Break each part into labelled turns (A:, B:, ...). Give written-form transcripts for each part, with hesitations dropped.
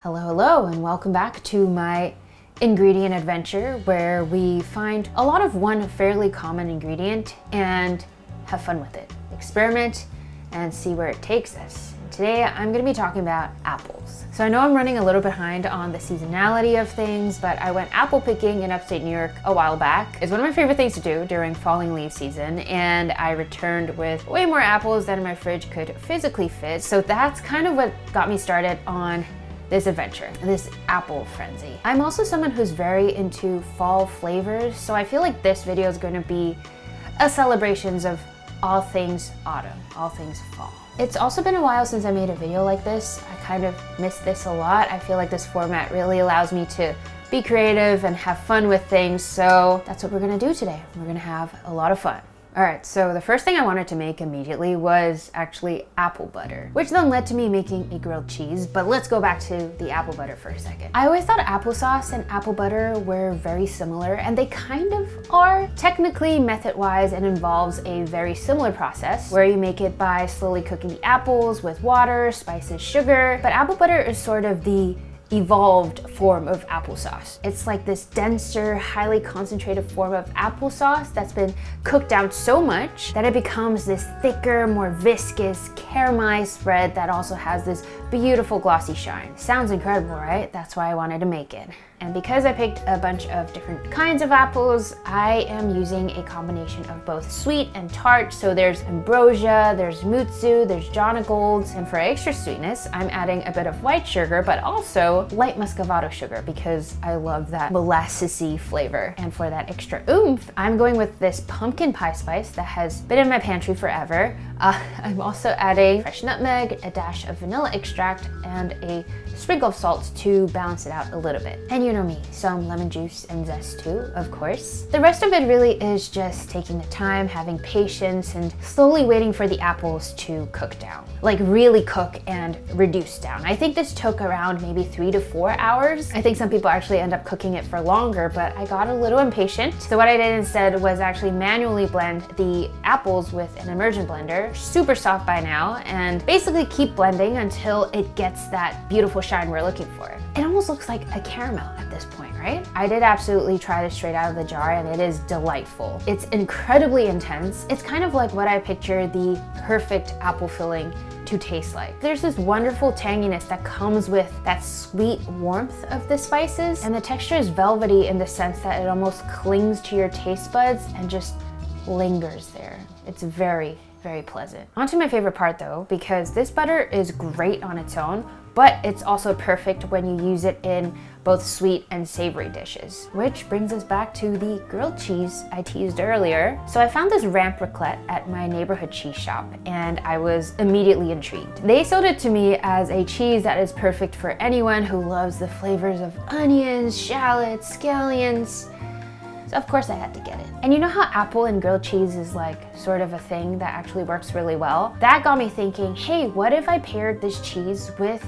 A: Hello, and welcome back to my ingredient adventure where we find a lot of one fairly common ingredient and have fun with it. Experiment and see where it takes us. Today I'm going to be talking about apples. So I know I'm running a little behind on the seasonality of things, but I went apple picking in upstate New York a while back. It's one of my favorite things to do during falling leaf season, and I returned with way more apples than my fridge could physically fit. So that's kind of what got me started on this adventure, this apple frenzy. I'm also someone who's very into fall flavors, so I feel like this video is going to be a celebrations of all things autumn, all things fall. It's also been a while since I made a video like this. I kind of miss this a lot. I feel like this format really allows me to be creative and have fun with things, so that's what we're gonna do today. We're gonna have a lot of fun. All right, so the first thing I wanted to make immediately was actually apple butter, which then led to me making a grilled cheese, but let's go back to the apple butter for a second. I always thought applesauce and apple butter were very similar, and they kind of are. Technically, method-wise, it involves a very similar process where you make it by slowly cooking the apples with water, spices, sugar, but apple butter is sort of the evolved form of applesauce. It's like this denser, highly concentrated form of applesauce that's been cooked down so much that it becomes this thicker, more viscous, caramelized spread that also has this beautiful glossy shine. Sounds incredible, right? That's why I wanted to make it. And because I picked a bunch of different kinds of apples, I am using a combination of both sweet and tart. So there's ambrosia, there's mutsu, there's Jonagolds, and for extra sweetness, I'm adding a bit of white sugar, but also light muscovado sugar because I love that molassesy flavor. And for that extra oomph, I'm going with this pumpkin pie spice that has been in my pantry forever. I'm also adding fresh nutmeg, a dash of vanilla extract, and a sprinkle of salt to balance it out a little bit. And you know me, some lemon juice and zest too, of course. The rest of it really is just taking the time, having patience, and slowly waiting for the apples to cook down. Like really cook and reduce down. I think this took around maybe 3 to 4 hours. I think some people actually end up cooking it for longer, but I got a little impatient. So what I did instead was actually manually blend the apples with an immersion blender, super soft by now, and basically keep blending until it gets that beautiful shine we're looking for. It almost looks like a caramel at this point, right? I did absolutely try this straight out of the jar, and it is delightful. It's incredibly intense. It's kind of like what I picture the perfect apple filling to taste like. There's this wonderful tanginess that comes with that sweet warmth of the spices, and the texture is velvety in the sense that it almost clings to your taste buds and just lingers there. It's very pleasant. On to my favorite part though, because this butter is great on its own, but it's also perfect when you use it in both sweet and savory dishes. Which brings us back to the grilled cheese I teased earlier. So I found this ramp raclette at my neighborhood cheese shop, and I was immediately intrigued. They sold it to me as a cheese that is perfect for anyone who loves the flavors of onions, shallots, scallions. So of course I had to get it. And you know how apple and grilled cheese is like sort of a thing that actually works really well? That got me thinking, hey, what if I paired this cheese with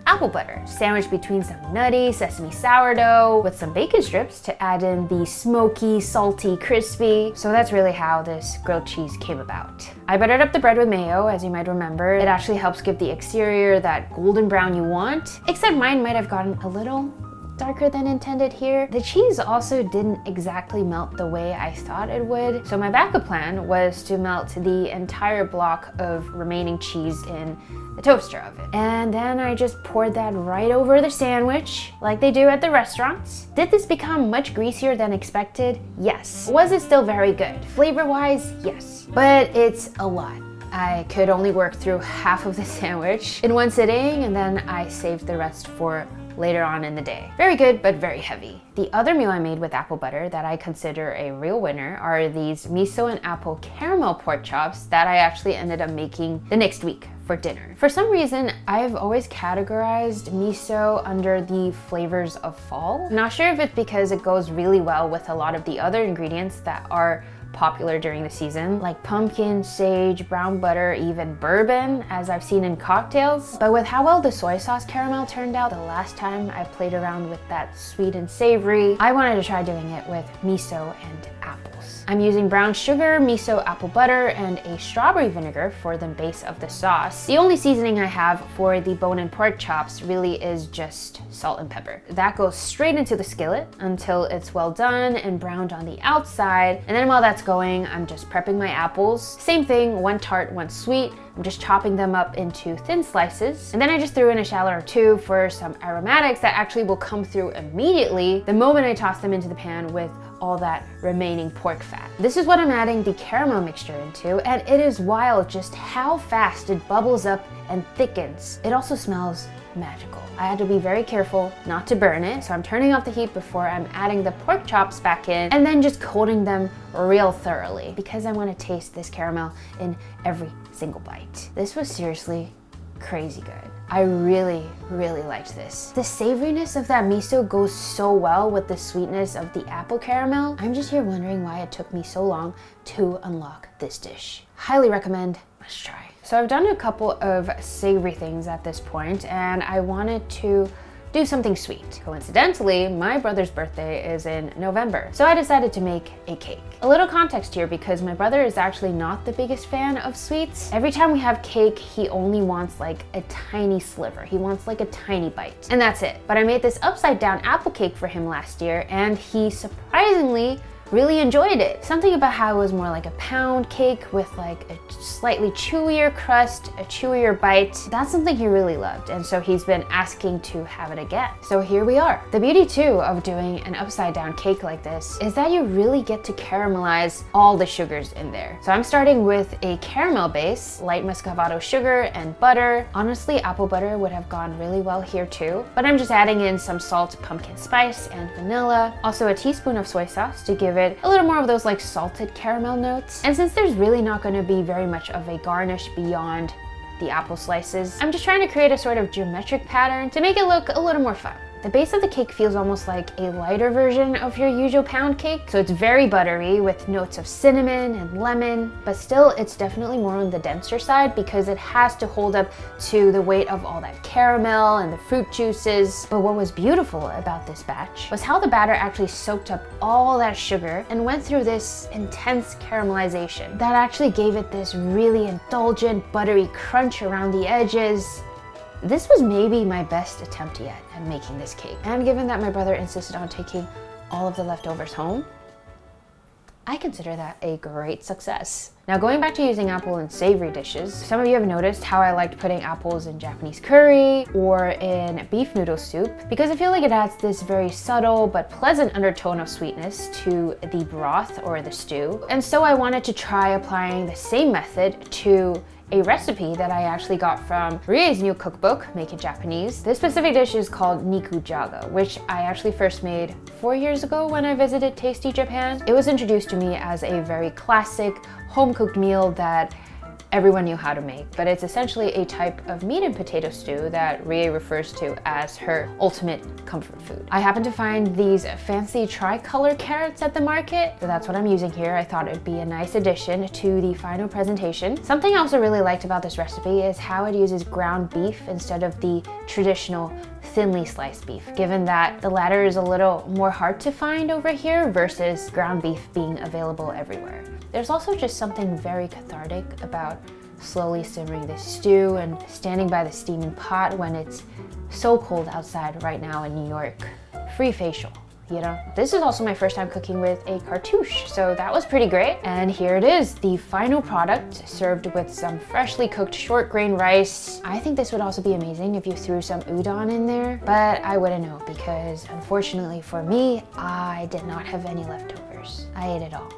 A: apple butter, sandwiched between some nutty sesame sourdough with some bacon strips to add in the smoky, salty, crispy. So that's really how this grilled cheese came about. I buttered up the bread with mayo, as you might remember. It actually helps give the exterior that golden brown you want, except mine might have gotten a little darker than intended here. The cheese also didn't exactly melt the way I thought it would, so my backup plan was to melt the entire block of remaining cheese in the toaster oven. And then I just poured that right over the sandwich, like they do at the restaurants. Did this become much greasier than expected? Yes. Was it still very good? Flavor-wise, yes. But it's a lot. I could only work through half of the sandwich in one sitting, and then I saved the rest for later on in the day. Very good, but very heavy. The other meal I made with apple butter that I consider a real winner are these miso and apple caramel pork chops that I actually ended up making the next week for dinner. For some reason, I've always categorized miso under the flavors of fall. Not sure if it's because it goes really well with a lot of the other ingredients that are popular during the season, like pumpkin, sage, brown butter, even bourbon, as I've seen in cocktails. But with how well the soy sauce caramel turned out the last time I played around with that sweet and savory, I wanted to try doing it with miso and apple. apples. I'm using brown sugar, miso, apple butter, and a strawberry vinegar for the base of the sauce. The only seasoning I have for the bone-in pork chops really is just salt and pepper. That goes straight into the skillet until it's well done and browned on the outside. And then while that's going, I'm just prepping my apples. Same thing, one tart, one sweet. I'm just chopping them up into thin slices. And then I just threw in a shallot or two for some aromatics that actually will come through immediately the moment I toss them into the pan with all that remaining pork fat. This is what I'm adding the caramel mixture into, and it is wild just how fast it bubbles up and thickens. It also smells magical. I had to be very careful not to burn it, so I'm turning off the heat before I'm adding the pork chops back in and then just coating them real thoroughly because I want to taste this caramel in every single bite. This was seriously crazy good. I really liked this. The savoriness of that miso goes so well with the sweetness of the apple caramel. I'm just here wondering why it took me so long to unlock this dish. Highly recommend, must try. So I've done a couple of savory things at this point, and I wanted to do something sweet. Coincidentally, my brother's birthday is in November, so I decided to make a cake. A little context here because my brother is actually not the biggest fan of sweets. Every time we have cake, he only wants like a tiny sliver. He wants like a tiny bite, and that's it. But I made this upside down apple cake for him last year, and he surprisingly really enjoyed it. Something about how it was more like a pound cake with like a slightly chewier crust, a chewier bite. That's something he really loved, and so he's been asking to have it again. So here we are. The beauty too of doing an upside down cake like this is that you really get to caramelize all the sugars in there. So I'm starting with a caramel base, light muscovado sugar and butter. Honestly, apple butter would have gone really well here too, but I'm just adding in some salt, pumpkin spice, and vanilla. Also a teaspoon of soy sauce to give it a little more of those like salted caramel notes. And since there's really not going to be very much of a garnish beyond the apple slices, I'm just trying to create a sort of geometric pattern to make it look a little more fun. The base of the cake feels almost like a lighter version of your usual pound cake. So it's very buttery with notes of cinnamon and lemon, but still it's definitely more on the denser side because it has to hold up to the weight of all that caramel and the fruit juices. But what was beautiful about this batch was how the batter actually soaked up all that sugar and went through this intense caramelization that actually gave it this really indulgent buttery crunch around the edges. This was maybe my best attempt yet at making this cake. And given that my brother insisted on taking all of the leftovers home, I consider that a great success. Now going back to using apple in savory dishes, some of you have noticed how I liked putting apples in Japanese curry or in beef noodle soup because I feel like it adds this very subtle but pleasant undertone of sweetness to the broth or the stew. And so I wanted to try applying the same method to a recipe that I actually got from Rie's new cookbook, Make It Japanese. This specific dish is called Niku Jaga, which I actually first made 4 years ago when I visited Tasty Japan. It was introduced to me as a very classic home-cooked meal that everyone knew how to make, but it's essentially a type of meat and potato stew that Rie refers to as her ultimate comfort food. I happened to find these fancy tricolor carrots at the market, so that's what I'm using here. I thought it'd be a nice addition to the final presentation. Something I also really liked about this recipe is how it uses ground beef instead of the traditional thinly sliced beef, given that the latter is a little more hard to find over here versus ground beef being available everywhere. There's also just something very cathartic about slowly simmering this stew and standing by the steaming pot when it's so cold outside right now in New York. Free facial, you know? This is also my first time cooking with a cartouche, so that was pretty great. And here it is, the final product served with some freshly cooked short grain rice. I think this would also be amazing if you threw some udon in there, but I wouldn't know because unfortunately for me, I did not have any leftovers. I ate it all.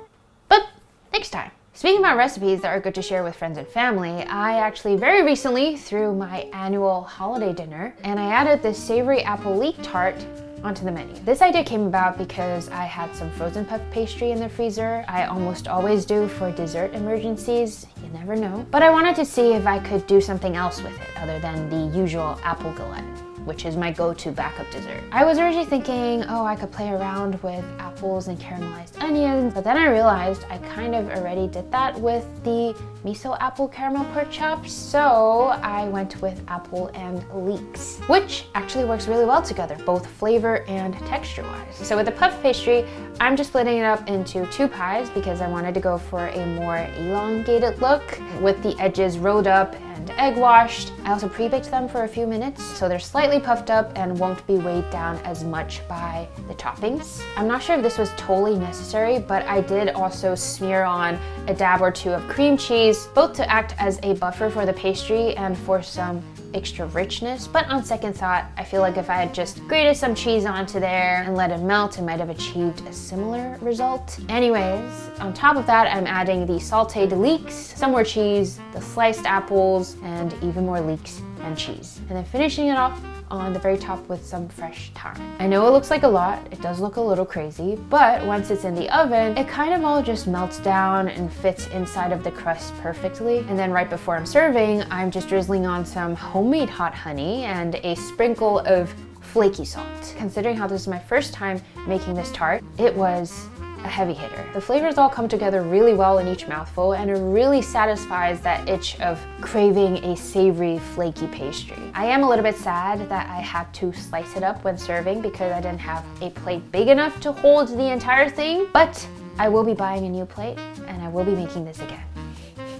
A: But next time. Speaking about recipes that are good to share with friends and family, I actually very recently threw my annual holiday dinner and I added this savory apple leek tart onto the menu. This idea came about because I had some frozen puff pastry in the freezer. I almost always do for dessert emergencies, you never know. But I wanted to see if I could do something else with it other than the usual apple galette. which is my go-to backup dessert. I was originally thinking, oh, I could play around with apples and caramelized onions, but then I realized I kind of already did that with the miso apple caramel pork chops, so I went with apple and leeks, which actually works really well together, both flavor and texture-wise. So with the puff pastry, I'm just splitting it up into 2 pies because I wanted to go for a more elongated look with the edges rolled up and egg washed. I also pre-baked them for a few minutes, so they're slightly puffed up and won't be weighed down as much by the toppings. I'm not sure if this was totally necessary, but I did also smear on a dab or 2 of cream cheese, both to act as a buffer for the pastry and for some extra richness. But on second thought, I feel like if I had just grated some cheese onto there and let it melt, I might have achieved a similar result. Anyways, on top of that, I'm adding the sauteed leeks, some more cheese, the sliced apples, and even more leeks and cheese. And then finishing it off on the very top with some fresh thyme. I know it looks like a lot, it does look a little crazy, but once it's in the oven, it kind of all just melts down and fits inside of the crust perfectly. And then right before I'm serving, I'm just drizzling on some homemade hot honey and a sprinkle of flaky salt. Considering how this is my first time making this tart, it was a heavy hitter. The flavors all come together really well in each mouthful, and it really satisfies that itch of craving a savory, flaky pastry. I am a little bit sad that I had to slice it up when serving because I didn't have a plate big enough to hold the entire thing, but I will be buying a new plate and I will be making this again.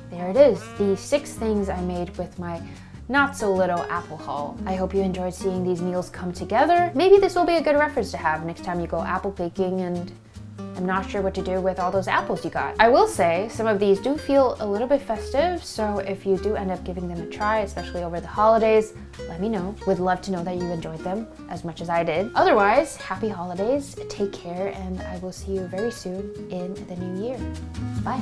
A: There it is, the 6 things I made with my not so little apple haul. I hope you enjoyed seeing these meals come together. Maybe this will be a good reference to have next time you go apple picking and I'm not sure what to do with all those apples you got. I will say some of these do feel a little bit festive, so if you do end up giving them a try, especially over the holidays, let me know. Would love to know that you enjoyed them as much as I did. Otherwise, happy holidays, take care, and I will see you very soon in the new year. Bye.